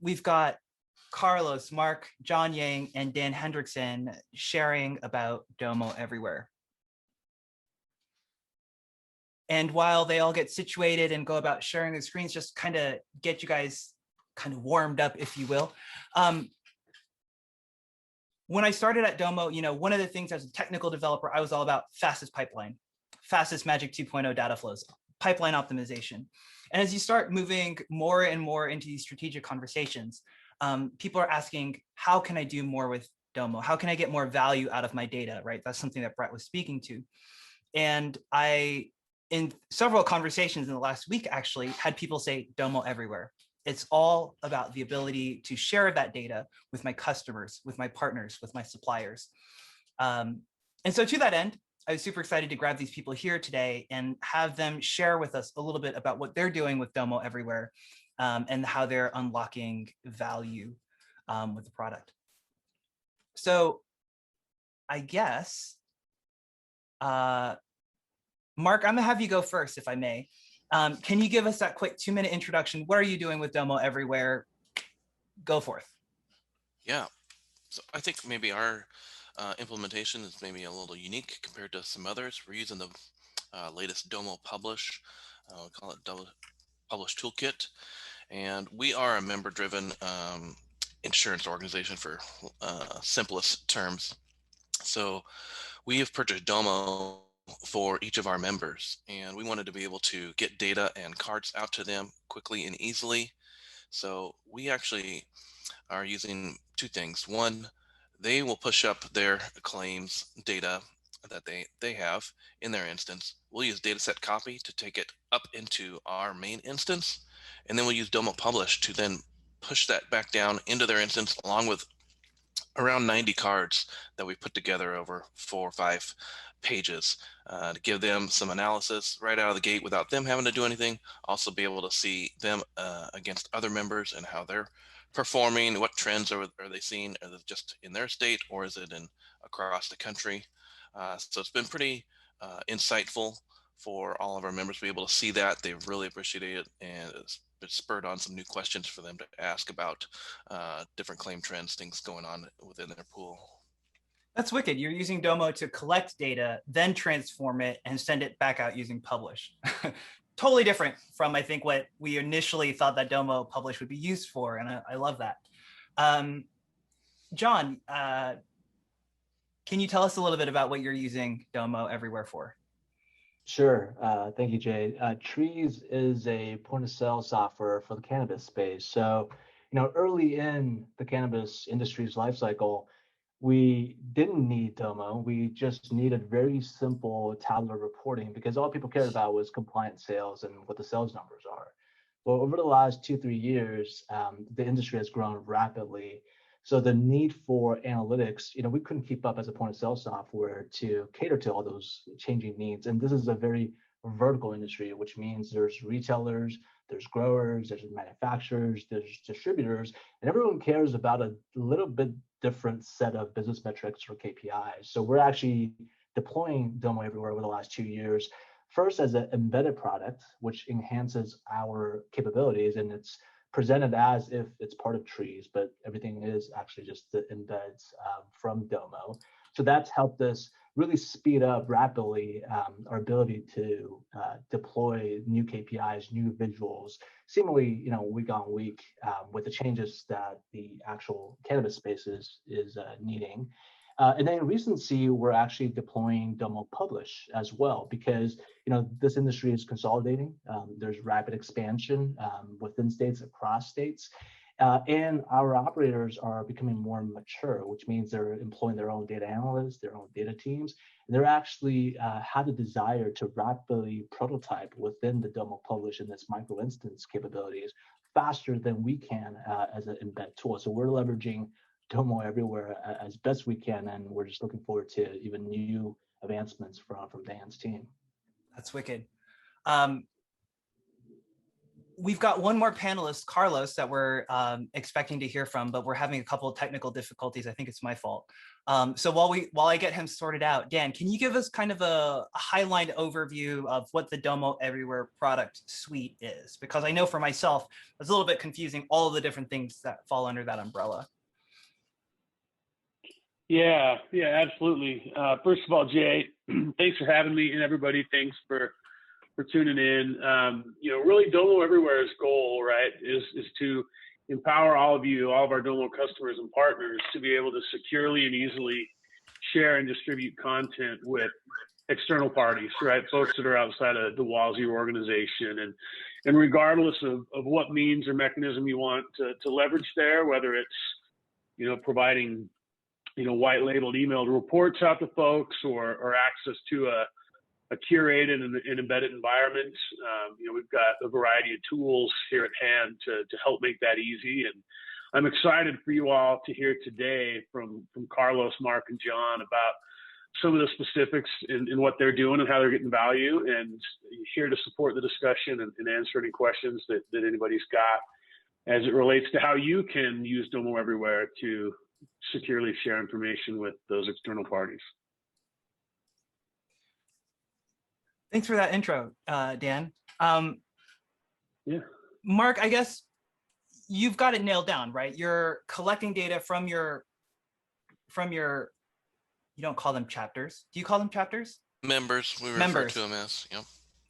We've got Carlos, Mark, John Yang, and Dan Hendriksen sharing about Domo Everywhere. And while they all get situated and go about sharing their screens, just kind of get you guys kind of warmed up, if you will. When I started at Domo, one of the things as a technical developer, I was all about fastest pipeline, fastest Magic 2.0 data flows, pipeline optimization. And as you start moving more and more into these strategic conversations, people are asking, how can I do more with Domo? How can I get more value out of my data, right? That's something that Brett was speaking to. And I, in several conversations in the last week, actually had people say Domo Everywhere. It's all about the ability to share that data with my customers, with my partners, with my suppliers. And so to that end, I was super excited to grab these people here today and have them share with us a little bit about what they're doing with Domo Everywhere and how they're unlocking value with the product. So I guess, Mark, I'm gonna have you go first, if I may. Can you give us that quick 2-minute introduction? What are you doing with Domo Everywhere? Go forth. Yeah, so I think maybe our implementation is maybe a little unique compared to some others. We're using the latest Domo Publish, we call it Domo Publish Toolkit, and we are a member-driven insurance organization for simplest terms. So we have purchased Domo for each of our members, and we wanted to be able to get data and cards out to them quickly and easily. So we actually are using two things. One, they will push up their claims data that they have in their instance. We'll use dataset copy to take it up into our main instance, and then we'll use Domo Publish to then push that back down into their instance along with around 90 cards that we put together over 4 or 5 pages to give them some analysis right out of the gate without them having to do anything. Also be able to see them against other members and how they're performing, what trends are they seeing, are they just in their state or is it in across the country. So it's been pretty insightful for all of our members to be able to see that. They've really appreciated it, and it's spurred on some new questions for them to ask about different claim trends, things going on within their pool. That's wicked. You're using Domo to collect data, then transform it and send it back out using Publish. Totally different from, I think, what we initially thought that Domo Publish would be used for, and I love that. John, can you tell us a little bit about what you're using Domo Everywhere for? Sure. Thank you, Jay. Trees is a point-of-sale software for the cannabis space. So, early in the cannabis industry's lifecycle, we didn't need Domo. We just needed very simple tabular reporting because all people cared about was compliant sales and what the sales numbers are. Well, over the last 2-3 years, the industry has grown rapidly. So the need for analytics, we couldn't keep up as a point of sale software to cater to all those changing needs. And this is a very vertical industry, which means there's retailers, there's growers, there's manufacturers, there's distributors, and everyone cares about a little bit different set of business metrics or KPIs. So we're actually deploying Domo Everywhere over the last 2 years, first as an embedded product, which enhances our capabilities, and it's presented as if it's part of trees, but everything is actually just the embeds from Domo. So that's helped us really speed up rapidly our ability to deploy new KPIs, new visuals, seemingly week on week with the changes that the actual cannabis space is needing. And then in recency, we're actually deploying Domo Publish as well, because this industry is consolidating. There's rapid expansion within states, across states. And our operators are becoming more mature, which means they're employing their own data analysts, their own data teams, and they're actually have the desire to rapidly prototype within the Domo Publish and this micro instance capabilities faster than we can as an embed tool. So we're leveraging Domo Everywhere as best we can, and we're just looking forward to even new advancements from Dan's team. That's wicked. we've got one more panelist, Carlos, that we're expecting to hear from, but we're having a couple of technical difficulties. I think it's my fault. So while I get him sorted out, Dan, can you give us kind of a highline overview of what the Domo Everywhere product suite is? Because I know for myself, it's a little bit confusing, all of the different things that fall under that umbrella. Yeah, absolutely. First of all, Jay, thanks for having me, and everybody, thanks for tuning in. Really Domo Everywhere's goal, right, is to empower all of you, all of our Domo customers and partners to be able to securely and easily share and distribute content with external parties, right? Folks that are outside of the walls of your organization. And regardless of what means or mechanism you want to leverage there, whether it's, providing, white labeled emailed reports out to folks or access to a curated and embedded environment. We've got a variety of tools here at hand to help make that easy. And I'm excited for you all to hear today from Carlos, Mark, and John about some of the specifics in what they're doing and how they're getting value, and here to support the discussion and answer any questions that anybody's got as it relates to how you can use Domo Everywhere to securely share information with those external parties. Thanks for that intro, Dan. Yeah. Mark, I guess you've got it nailed down, right? You're collecting data from your, you don't call them chapters. Do you call them chapters? Members, we refer to them as, yeah.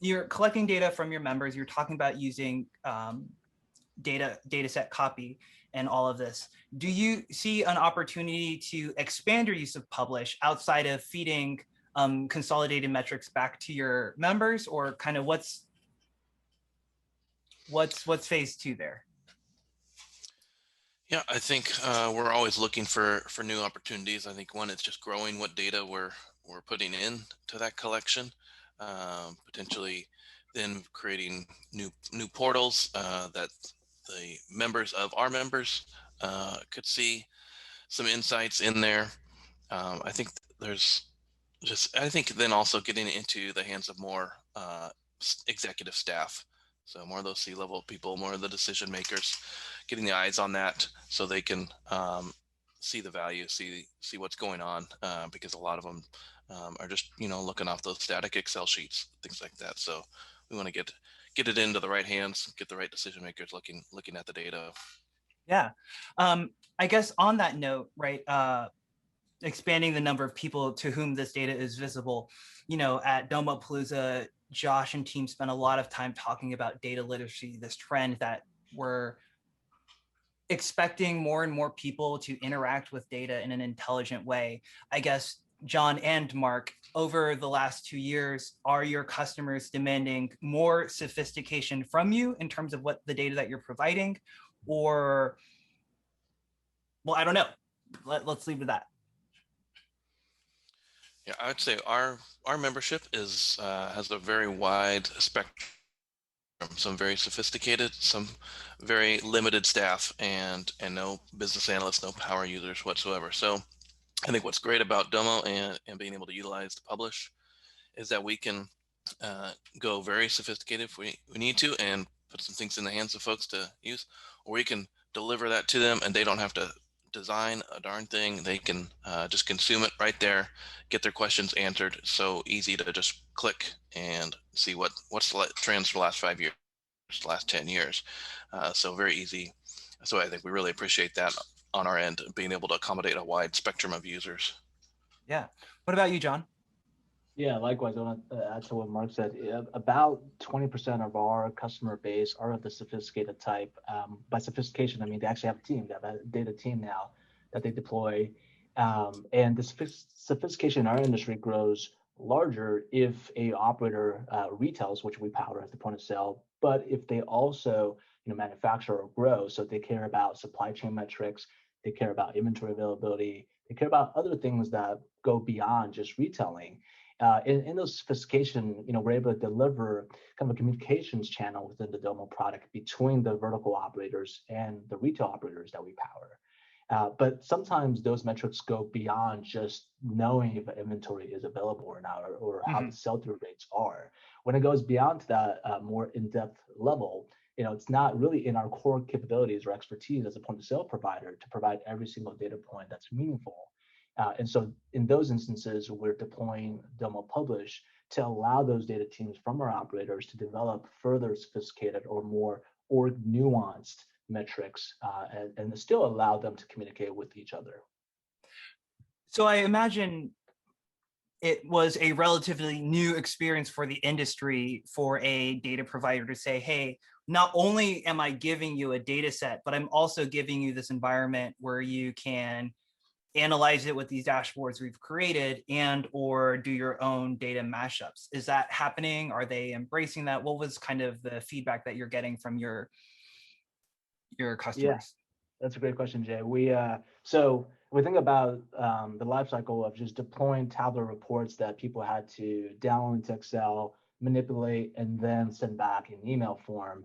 You're collecting data from your members. You're talking about using data set copy and all of this. Do you see an opportunity to expand your use of publish outside of feeding consolidated metrics back to your members, or kind of what's phase 2 there? Yeah, I think we're always looking for new opportunities. I think one, it's just growing what data we're putting in to that collection, potentially then creating new portals that the members of our members could see some insights in there. I think I think then also getting into the hands of more executive staff. So more of those C-level people, more of the decision makers, getting the eyes on that so they can see the value, see what's going on, because a lot of them are just, looking off those static Excel sheets, things like that. So we want to get it into the right hands, get the right decision makers looking at the data. Yeah. I guess on that note, right, expanding the number of people to whom this data is visible, at Domopalooza, Josh and team spent a lot of time talking about data literacy, this trend that we're expecting more and more people to interact with data in an intelligent way. I guess, John and Mark, over the last 2 years, are your customers demanding more sophistication from you in terms of what the data that you're providing? Or, well, I don't know. Let's leave it at that. Yeah, I would say our membership has a very wide spectrum. Some very sophisticated, some very limited staff, and no business analysts, no power users whatsoever. So I think what's great about Domo and being able to utilize the publish is that we can go very sophisticated if we need to and put some things in the hands of folks to use, or we can deliver that to them and they don't have to design a darn thing. They can just consume it right there, get their questions answered. So easy to just click and see what's the trends for the last 5 years, the last 10 years. So very easy. So I think we really appreciate that on our end, being able to accommodate a wide spectrum of users. Yeah. What about you, John? Yeah, likewise, I want to add to what Mark said. About 20% of our customer base are of the sophisticated type. By sophistication, I mean they actually have a team. They have a data team now that they deploy. And the sophistication in our industry grows larger if a operator retails, which we power at the point of sale, but if they also manufacture or grow, so they care about supply chain metrics, they care about inventory availability, they care about other things that go beyond just retailing. In those sophistication, we're able to deliver kind of a communications channel within the Domo product between the vertical operators and the retail operators that we power. But sometimes those metrics go beyond just knowing if inventory is available or not, or how the sell-through rates are. When it goes beyond that more in-depth level, it's not really in our core capabilities or expertise as a point of sale provider to provide every single data point that's meaningful. And so in those instances, we're deploying Domo Publish to allow those data teams from our operators to develop further sophisticated or more nuanced metrics and still allow them to communicate with each other. So I imagine it was a relatively new experience for the industry for a data provider to say, hey, not only am I giving you a data set, but I'm also giving you this environment where you can analyze it with these dashboards we've created and or do your own data mashups. Is that happening? Are they embracing that? What was kind of the feedback that you're getting from your customers? Yeah, that's a great question, Jay. So we think about the life cycle of just deploying tabular reports that people had to download into Excel, manipulate, and then send back in email form.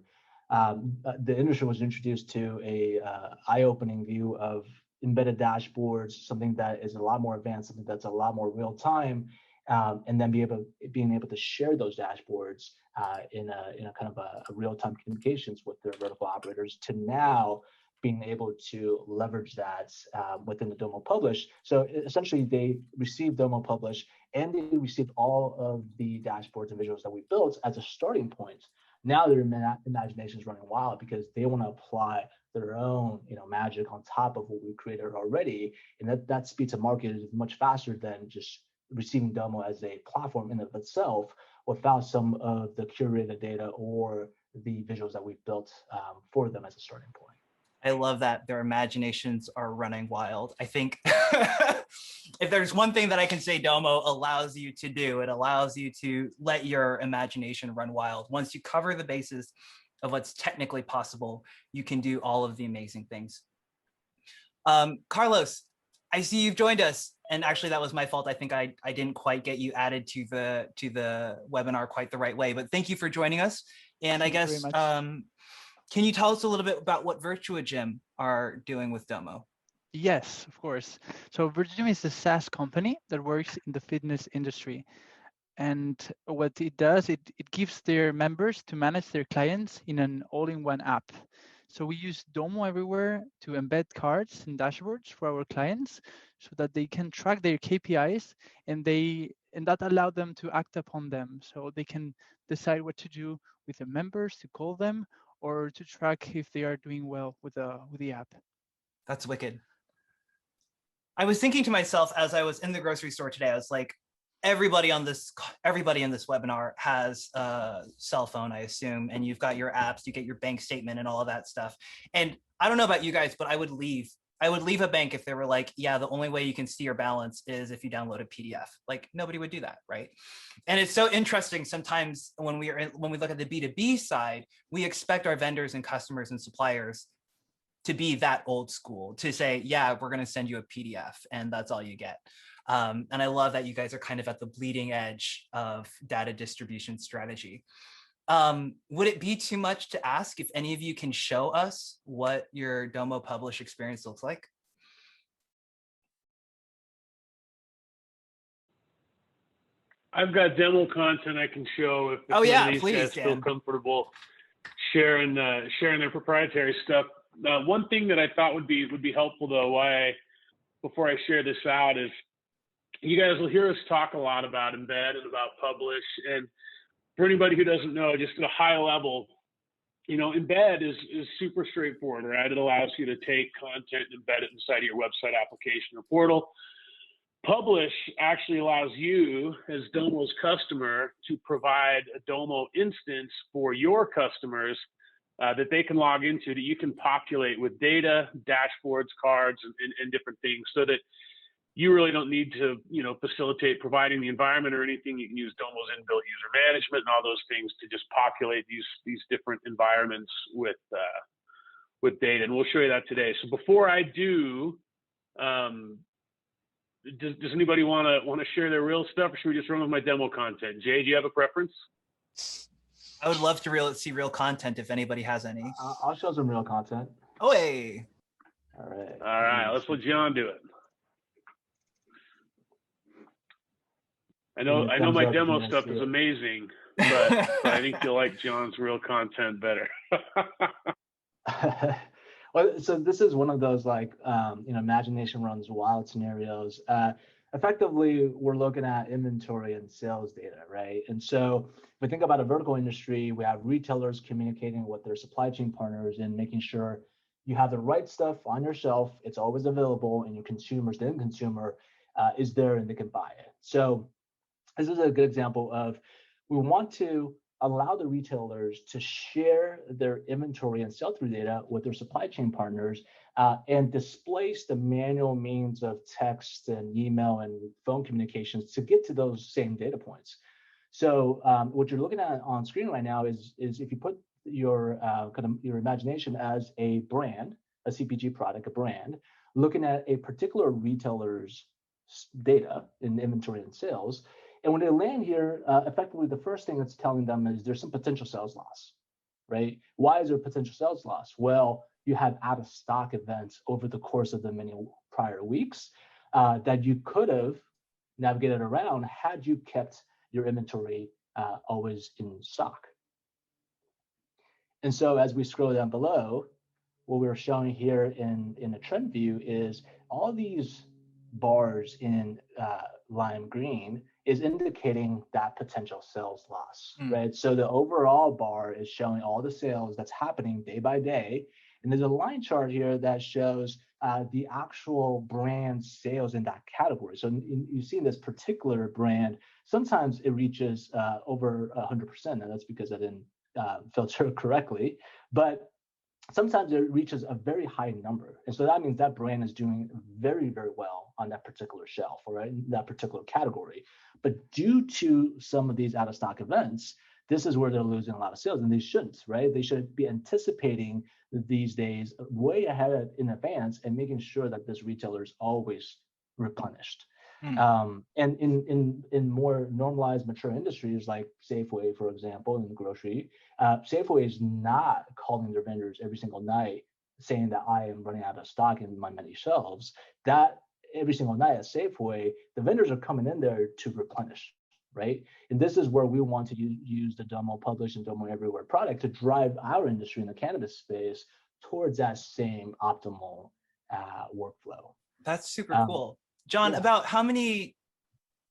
The industry was introduced to a eye-opening view of embedded dashboards, something that is a lot more advanced, something that's a lot more real time, and then being able to share those dashboards in a kind of a real-time communications with their vertical operators, to now being able to leverage that within the Domo Publish. So essentially, they received Domo Publish and they received all of the dashboards and visuals that we built as a starting point. Now their imagination is running wild because they want to apply their own magic on top of what we created already, and that speed to market is much faster than just receiving Domo as a platform in of itself without some of the curated data or the visuals that we've built for them as a starting point. I love that their imaginations are running wild. I think if there's one thing that I can say Domo allows you to do, it allows you to let your imagination run wild. Once you cover the basis of what's technically possible, you can do all of the amazing things. Carlos, I see you've joined us. And actually, that was my fault. I think I didn't quite get you added to the webinar quite the right way, but thank you for joining us. And I guess, can you tell us a little bit about what Virtua Gym are doing with Domo? Yes, of course. So Virtua Gym is a SaaS company that works in the fitness industry. And what it does, it gives their members to manage their clients in an all-in-one app. So we use Domo Everywhere to embed cards and dashboards for our clients so that they can track their KPIs and that allow them to act upon them. So they can decide what to do with the members, to call them, or to track if they are doing well with the app. That's wicked. I was thinking to myself as I was in the grocery store today, I was like, everybody in this webinar has a cell phone, I assume, and you've got your apps, you get your bank statement and all of that stuff. And I don't know about you guys, but I would leave a bank if they were like, yeah, the only way you can see your balance is if you download a PDF. Like, nobody would do that, right? And it's so interesting sometimes when we look at the B2B side, we expect our vendors and customers and suppliers to be that old school, to say, yeah, we're going to send you a PDF and that's all you get. And I love that you guys are kind of at the bleeding edge of data distribution strategy. Would it be too much to ask if any of you can show us what your Domo Publish experience looks like? I've got demo content I can show if oh yeah, these please, guys feel comfortable sharing their proprietary stuff. One thing that I thought would be helpful though, before I share this out, is you guys will hear us talk a lot about embed and about publish. And for anybody who doesn't know, just at a high level, embed is super straightforward, right? It allows you to take content and embed it inside of your website application or portal. Publish actually allows you as Domo's customer to provide a Domo instance for your customers that they can log into, that you can populate with data, dashboards, cards, and different things, so that you really don't need to, facilitate providing the environment or anything. You can use Domo's inbuilt user management and all those things to just populate these different environments with data. And we'll show you that today. So before I do, does anybody want to share their real stuff, or should we just run with my demo content? Jay, do you have a preference? I would love to see real content if anybody has any. I'll show some real content. Oh, hey. All right. All right, let's let John do it. I know my demo stuff is amazing. but I think you'll like John's real content better. Well, so this is one of those like, imagination runs wild scenarios. Effectively, we're looking at inventory and sales data, right? And so if we think about a vertical industry, we have retailers communicating with their supply chain partners and making sure you have the right stuff on your shelf, it's always available, and your consumers, the end consumer, is there and they can buy it. So this is a good example of, we want to allow the retailers to share their inventory and sell-through data with their supply chain partners, and displace the manual means of text and email and phone communications to get to those same data points. So what you're looking at on screen right now is if you put your your imagination as a brand, a CPG product, a brand, looking at a particular retailer's data in inventory and sales. And when they land here, effectively, the first thing it's telling them is there's some potential sales loss, right? Why is there potential sales loss? Well, you had out of stock events over the course of the many prior weeks that you could have navigated around had you kept your inventory always in stock. And so as we scroll down below, what we're showing here in a trend view is all these bars in lime green is indicating that potential sales loss, right? So the overall bar is showing all the sales that's happening day by day. And there's a line chart here that shows the actual brand sales in that category. So you see in this particular brand, sometimes it reaches over 100%, and that's because I didn't filter correctly. But sometimes it reaches a very high number. And so that means that brand is doing very, very well on that particular shelf or in that particular category. But due to some of these out of stock events, this is where they're losing a lot of sales, and they shouldn't, right? They should be anticipating these days way ahead in advance and making sure that this retailer is always replenished. And in more normalized, mature industries like Safeway, for example, in the grocery, Safeway is not calling their vendors every single night saying that I am running out of stock in my many shelves. That every single night at Safeway, the vendors are coming in there to replenish, right? And this is where we want to use the Domo Publish and Domo Everywhere product to drive our industry in the cannabis space towards that same optimal workflow. That's super cool. John, about how many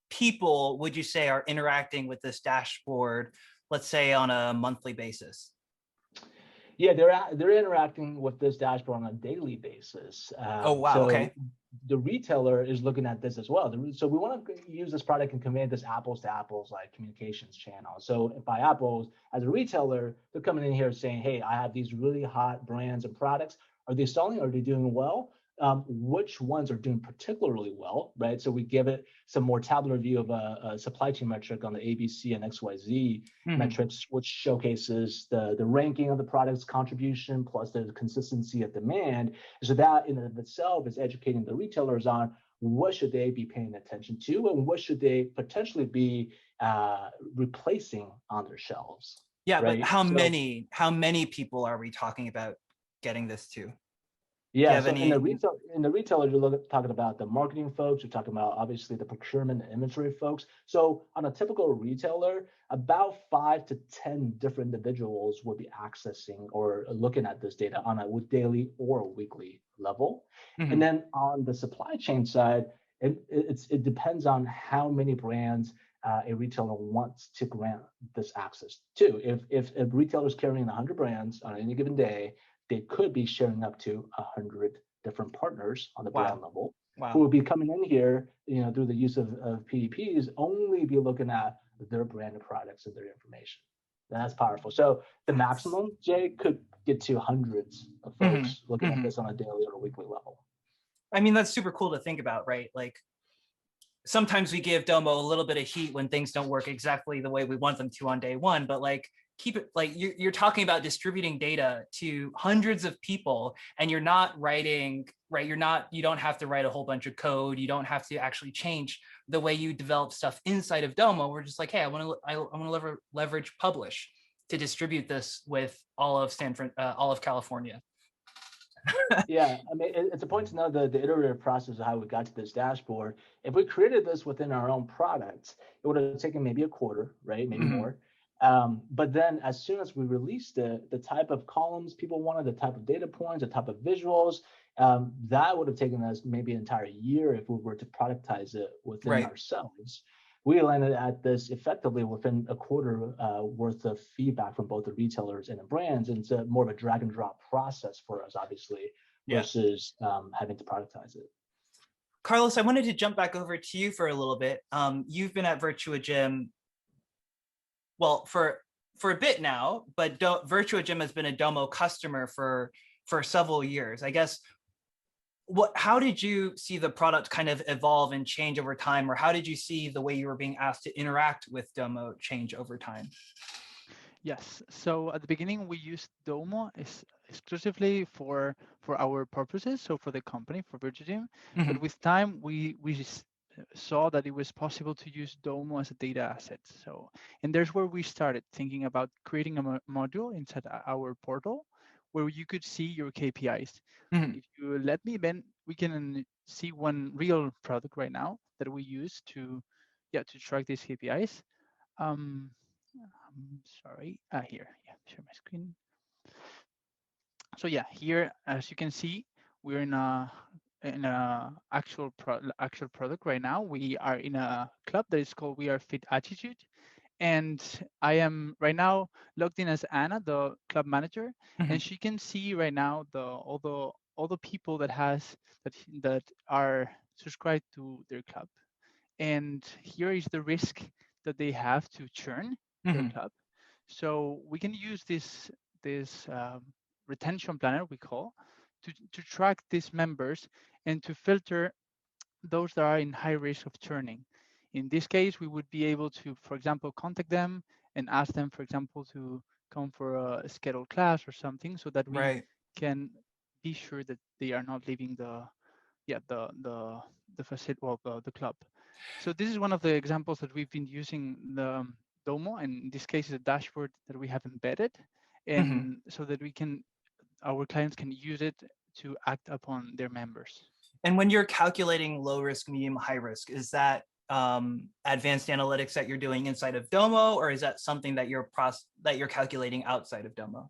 people would you say are interacting with this dashboard, let's say on a monthly basis? Yeah, they're interacting with this dashboard on a daily basis. Oh, wow. So okay. The retailer is looking at this as well. So we want to use this product and convey this apples to apples like communications channel. So by apples, as a retailer, they're coming in here saying, hey, I have these really hot brands and products. Are they selling? Are they doing well? Which ones are doing particularly well, right? So we give it some more tabular view of a supply chain metric on the ABC and XYZ metrics, which showcases the ranking of the product's contribution plus the consistency of demand. So that in and of itself is educating the retailers on what should they be paying attention to and what should they potentially be replacing on their shelves. Yeah, right? but how many people are we talking about getting this to? Yeah, so in the retailer, you're talking about the marketing folks, you're talking about obviously the procurement and inventory folks. So on a typical retailer, about 5 to 10 different individuals will be accessing or looking at this data on a daily or weekly level. And then on the supply chain side, it depends on how many brands a retailer wants to grant this access to. If a retailer is carrying 100 brands on any given day, they could be sharing up to 100 different partners on the brand level who will be coming in here, through the use of PDPs, only be looking at their brand of products and their information. That's powerful. So the maximum, Jay, could get to hundreds of folks looking at this on a daily or weekly level. I mean, that's super cool to think about, right? Like sometimes we give Domo a little bit of heat when things don't work exactly the way we want them to on day one, but like keep it like you're talking about distributing data to hundreds of people and you're not writing, right? You don't have to write a whole bunch of code. You don't have to actually change the way you develop stuff inside of Domo. We're just like, hey, I want to leverage Publish to distribute this with all of California. Yeah, I mean, it's a point to know the iterative process of how we got to this dashboard. If we created this within our own products, it would have taken maybe a quarter, right? Maybe more. But then as soon as we released it, the type of columns people wanted, the type of data points, the type of visuals, that would have taken us maybe an entire year if we were to productize it within ourselves. We landed at this effectively within a quarter worth of feedback from both the retailers and the brands. And it's more of a drag and drop process for us, obviously, versus having to productize it. Carlos, I wanted to jump back over to you for a little bit. You've been at Virtua Gym, well, for a bit now, but Virtua Gym has been a Domo customer for several years. I guess, how did you see the product kind of evolve and change over time, or how did you see the way you were being asked to interact with Domo change over time? Yes. So at the beginning, we used Domo exclusively for our purposes, so for the company, for Virtua Gym. But with time, we saw that it was possible to use Domo as a data asset. So, and there's where we started thinking about creating a module inside our portal where you could see your KPIs. If you let me, Ben, we can see one real product right now that we use to track these KPIs. I'm sorry, here, share my screen. So yeah, here, as you can see, we're in a actual product right now. We are in a club that is called We Are Fit Attitude. And I am right now logged in as Anna, the club manager, and she can see right now all the people that are subscribed to their club. And here is the risk that they have to churn their club. So we can use this retention planner, we call, to track these members and to filter those that are in high risk of churning. In this case, we would be able to, for example, contact them and ask them, for example, to come for a scheduled class or something, so that we can be sure that they are not leaving the facility, well, the club. So this is one of the examples that we've been using the Domo, and in this case, is a dashboard that we have embedded, and so that our clients can use it to act upon their members. And when you're calculating low risk, medium, high risk, is that advanced analytics that you're doing inside of Domo, or is that something that you're calculating outside of Domo?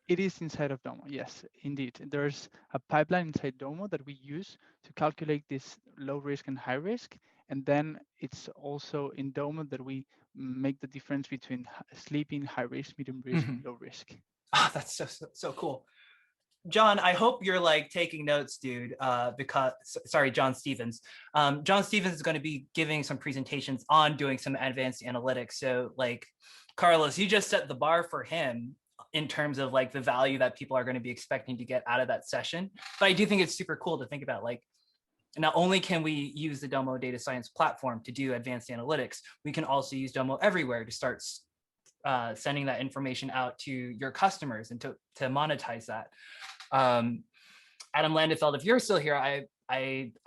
It is inside of Domo, yes, indeed. There's a pipeline inside Domo that we use to calculate this low risk and high risk. And then it's also in Domo that we make the difference between sleeping, high risk, medium risk, low risk. Oh, that's so cool. John, I hope you're like taking notes, dude, because, sorry, John Stevens. John Stevens is going to be giving some presentations on doing some advanced analytics. So like, Carlos, you just set the bar for him in terms of like the value that people are going to be expecting to get out of that session. But I do think it's super cool to think about, like, not only can we use the Domo data science platform to do advanced analytics, we can also use Domo Everywhere to start sending that information out to your customers and to monetize that. Adam Landefeld, if you're still here, I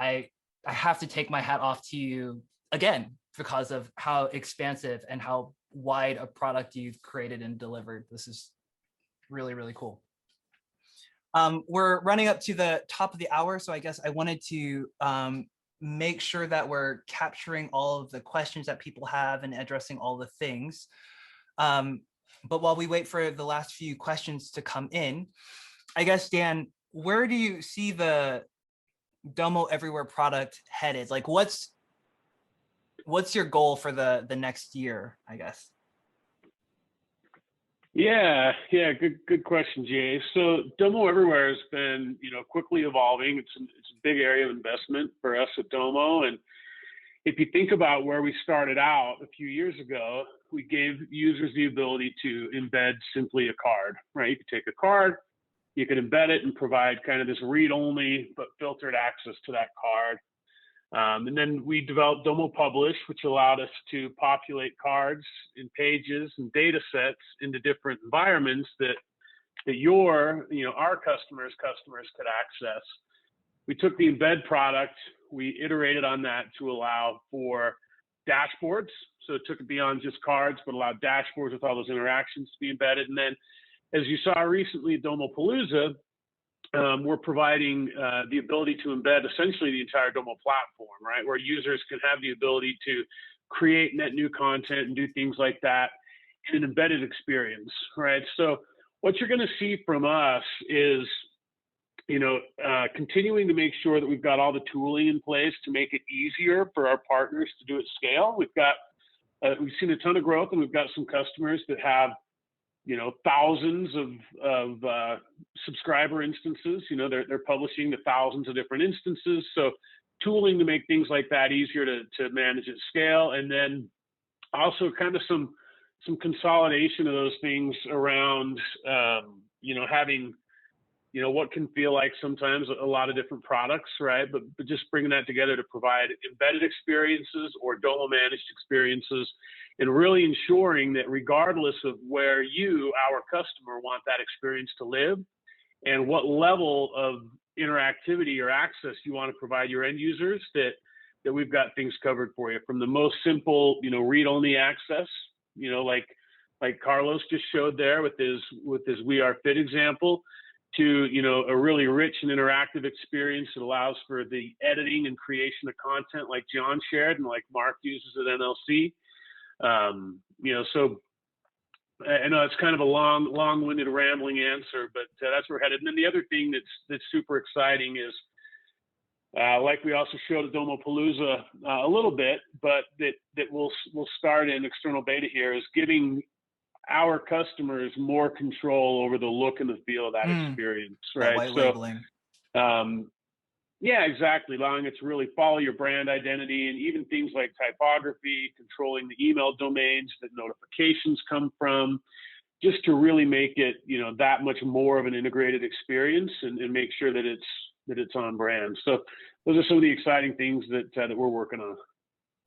have to take my hat off to you again because of how expansive and how wide a product you've created and delivered. This is really, really cool. We're running up to the top of the hour, so I guess I wanted to make sure that we're capturing all of the questions that people have and addressing all the things. But while we wait for the last few questions to come in, I guess, Dan, where do you see the Domo Everywhere product headed? Like, what's your goal for the next year, I guess? Yeah, good question, Jay. So Domo Everywhere has been, quickly evolving. It's a big area of investment for us at Domo. And if you think about where we started out a few years ago, we gave users the ability to embed simply a card, right? You could take a card, you could embed it and provide kind of this read-only but filtered access to that card. And then we developed Domo Publish, which allowed us to populate cards and pages and data sets into different environments that our customers could access. We took the embed product, we iterated on that to allow for dashboards. So it took it beyond just cards, but allowed dashboards with all those interactions to be embedded. And then, as you saw recently at Domo Palooza, we're providing the ability to embed essentially the entire Domo platform, right? Where users can have the ability to create net new content and do things like that. in an embedded experience, right? So what you're going to see from us is, continuing to make sure that we've got all the tooling in place to make it easier for our partners to do at scale. We've seen a ton of growth, and we've got some customers that have, thousands of subscriber instances. They're publishing to thousands of different instances. So tooling to make things like that easier to manage at scale, and then also kind of some consolidation of those things around, having, what can feel like sometimes a lot of different products, right? But just bringing that together to provide embedded experiences or Domo managed experiences, and really ensuring that regardless of where you, our customer, want that experience to live and what level of interactivity or access you want to provide your end users, that we've got things covered for you, from the most simple, read-only access, like Carlos just showed there with his We Are Fit example, to a really rich and interactive experience that allows for the editing and creation of content like John shared and like Mark uses at NLC. So I know it's kind of a long-winded, rambling answer, but that's where we're headed. And then the other thing that's super exciting is, like we also showed at Domopalooza a little bit, but that we'll start in external beta here, is giving our customers more control over the look and the feel of that experience, right? White labeling. Yeah, exactly. Allowing it to really follow your brand identity, and even things like typography, controlling the email domains that notifications come from, just to really make it, that much more of an integrated experience, and make sure that it's on brand. So those are some of the exciting things that we're working on.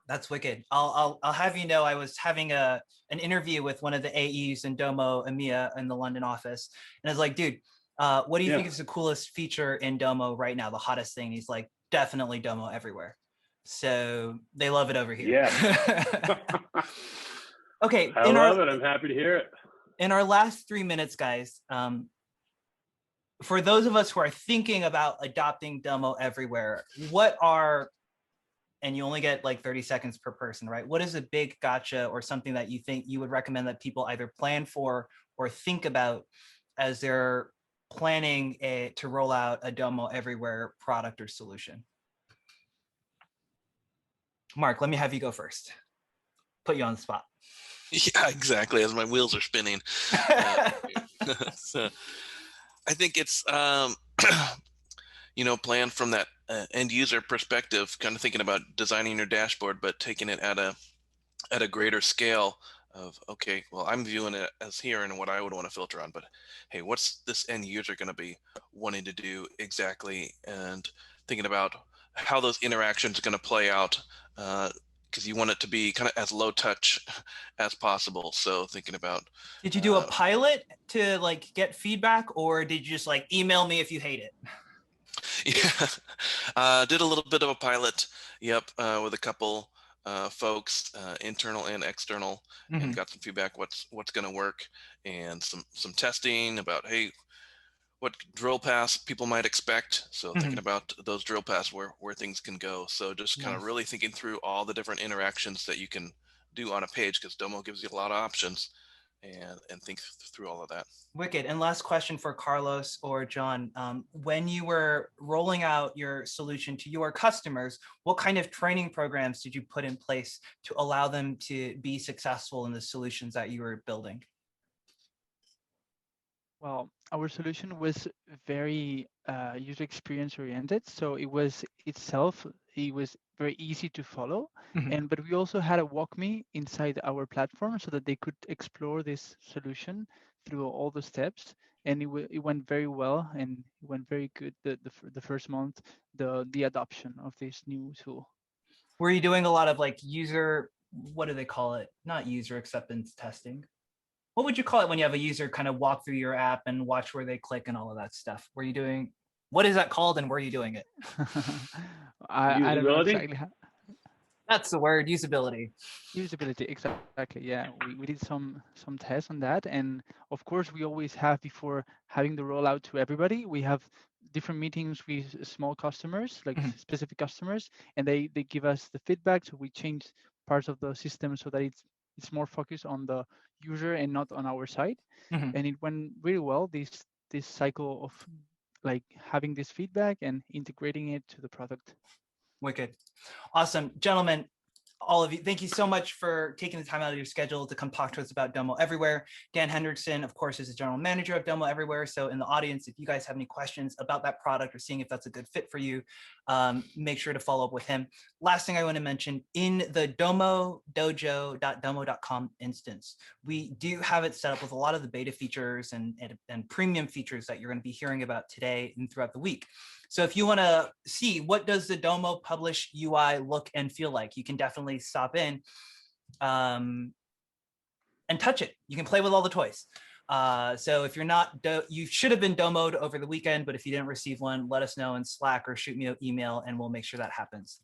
That's wicked. I'll have you know, I was having an interview with one of the AEs in Domo EMEA in the London office, and I was like, dude, what do you think is the coolest feature in Domo right now, the hottest thing? He's like, definitely Domo Everywhere. So they love it over here. Yeah. Okay. I love it. I'm happy to hear it. In our last 3 minutes, guys, for those of us who are thinking about adopting Domo Everywhere, and you only get like 30 seconds per person, right? What is a big gotcha or something that you think you would recommend that people either plan for or think about as they're planning to roll out a Domo Everywhere product or solution? Mark, let me have you go first. Put you on the spot. Yeah, exactly. As my wheels are spinning. So I think it's, plan from that end user perspective, kind of thinking about designing your dashboard, but taking it at a greater scale of, okay, well, I'm viewing it as here and what I would want to filter on, but hey, what's this end user going to be wanting to do exactly? And thinking about how those interactions are going to play out, because you want it to be kind of as low touch as possible. So thinking about, did you do a pilot to like get feedback, or did you just like email me if you hate it? Yeah, did a little bit of a pilot, with a couple folks, internal and external, and got some feedback what's going to work, and some testing about, hey, what drill paths people might expect. So thinking about those drill paths where things can go. So just kind of really thinking through all the different interactions that you can do on a page, because Domo gives you a lot of options, and think through all of that. Wicked. And last question for Carlos or John. When you were rolling out your solution to your customers, what kind of training programs did you put in place to allow them to be successful in the solutions that you were building? Well, our solution was very user experience oriented. So it was very easy to follow. But we also had a walk-me inside our platform so that they could explore this solution through all the steps. And it went very well, and it went very good the first month, the adoption of this new tool. Were you doing a lot of like what do they call it? Not user acceptance testing. What would you call it when you have a user kind of walk through your app and watch where they click and all of that stuff? What is that called, and where are you doing it? I don't know exactly how. That's the word, usability. Usability, exactly. Yeah, we did some tests on that, and of course we always have, before having the rollout to everybody, we have different meetings with small customers, like specific customers, and they give us the feedback. So we change parts of the system so that it's It's more focused on the user and not on our side. Mhm. And it went really well, this cycle of like having this feedback and integrating it to the product. Wicked. Awesome. Gentlemen, all of you, thank you so much for taking the time out of your schedule to come talk to us about Domo Everywhere. Dan Hendriksen, of course, is the general manager of Domo Everywhere. So in the audience, if you guys have any questions about that product or seeing if that's a good fit for you, make sure to follow up with him. Last thing I want to mention, in the Domo dojo.domo.com instance, we do have it set up with a lot of the beta features and premium features that you're going to be hearing about today and throughout the week. So if you want to see what does the Domo Publish UI look and feel like, you can definitely stop in and touch it. You can play with all the toys. So if you're not, you should have been Domoed over the weekend, but if you didn't receive one, let us know in Slack or shoot me an email and we'll make sure that happens.